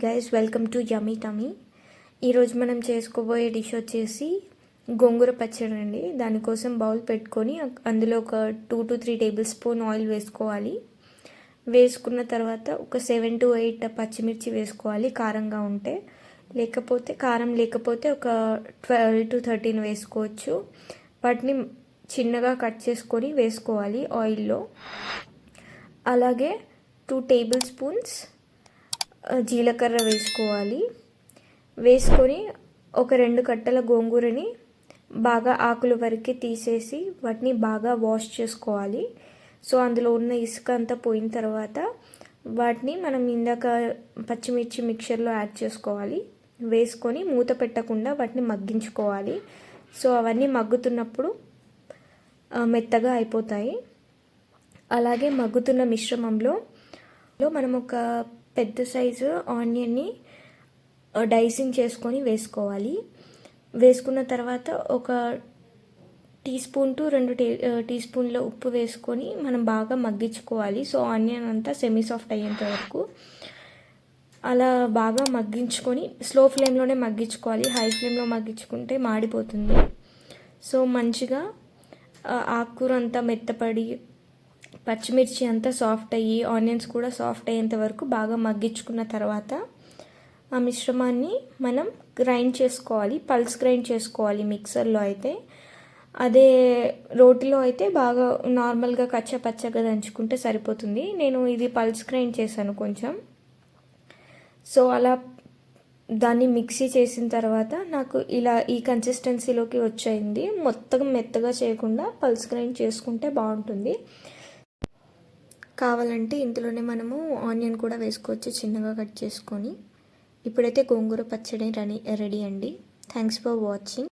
Guys, welcome to yummy tummy. ఈరోజు మనం చేసుకోబోయే డిష్ వచ్చేసి గోంగూర పచ్చడి అండి. దానికోసం బౌల్ పెట్టుకొని అందులో ఒక 2 to 3 టేబుల్ స్పూన్ ఆయిల్ వేసుకోవాలి. వేసుకున్న తర్వాత ఒక 7 to 8 పచ్చిమిర్చి వేసుకోవాలి కారంగా ఉంటే. కారం లేకపోతే ఒక 12 to 13 వేసుకోవచ్చు. వాటిని చిన్నగా కట్ చేసుకొని వేసుకోవాలి ఆయిల్లో. అలాగే 2 టేబుల్ స్పూన్స్ జీలకర్ర వేసుకొని ఒక 2 కట్టల గోంగూరని బాగా ఆకుల వరకు తీసేసి వాటిని బాగా వాష్ చేసుకోవాలి. సో అందులో ఉన్న ఇసుక అంతా పోయిన తర్వాత వాటిని మనం ఇందాక పచ్చిమిర్చి మిక్చర్లో యాడ్ చేసుకోవాలి. వేసుకొని మూత పెట్టకుండా వాటిని మగ్గించుకోవాలి. సో అవన్నీ మగ్గుతున్నప్పుడు మెత్తగా అయిపోతాయి. అలాగే మగ్గుతున్న మిశ్రమంలో మనం ఒక పెద్ద సైజు ఆనియన్ని డైసింగ్ చేసుకొని వేసుకోవాలి. వేసుకున్న తర్వాత ఒక 1 టీ స్పూన్ to 2 టీ స్పూన్ల ఉప్పు వేసుకొని మనం బాగా మగ్గించుకోవాలి. సో ఆనియన్ అంతా సెమీ సాఫ్ట్ అయ్యేంత వరకు అలా బాగా మగ్గించుకొని స్లో ఫ్లేమ్లోనే మగ్గించుకోవాలి. హై ఫ్లేమ్లో మగ్గించుకుంటే మాడిపోతుంది. సో మంచిగా ఆకుకూర అంతా మెత్తపడి పచ్చిమిర్చి అంతా సాఫ్ట్ అయ్యి ఆనియన్స్ కూడా సాఫ్ట్ అయ్యేంత వరకు బాగా మగ్గించుకున్న తర్వాత ఆ మిశ్రమాన్ని మనం గ్రైండ్ చేసుకోవాలి. పల్స్ గ్రైండ్ చేసుకోవాలి మిక్సర్లో అయితే. అదే రోటిలో అయితే బాగా నార్మల్గా కచ్చపచ్చగా దంచుకుంటే సరిపోతుంది. నేను ఇది పల్స్ గ్రైండ్ చేశాను కొంచెం. సో అలా దాన్ని మిక్సీ చేసిన తర్వాత నాకు ఇలా ఈ కన్సిస్టెన్సీలోకి వచ్చేయింది. మొత్తం మెత్తగా చేయకుండా పల్స్ గ్రైండ్ చేసుకుంటే బాగుంటుంది. కావాలంటే ఇందులోనే మనము ఆనియన్ కూడా వేసుకోవచ్చు చిన్నగా కట్ చేసుకొని. ఇప్పుడైతే గోంగూర పచ్చడి రెడీ అండి. Thanks for watching.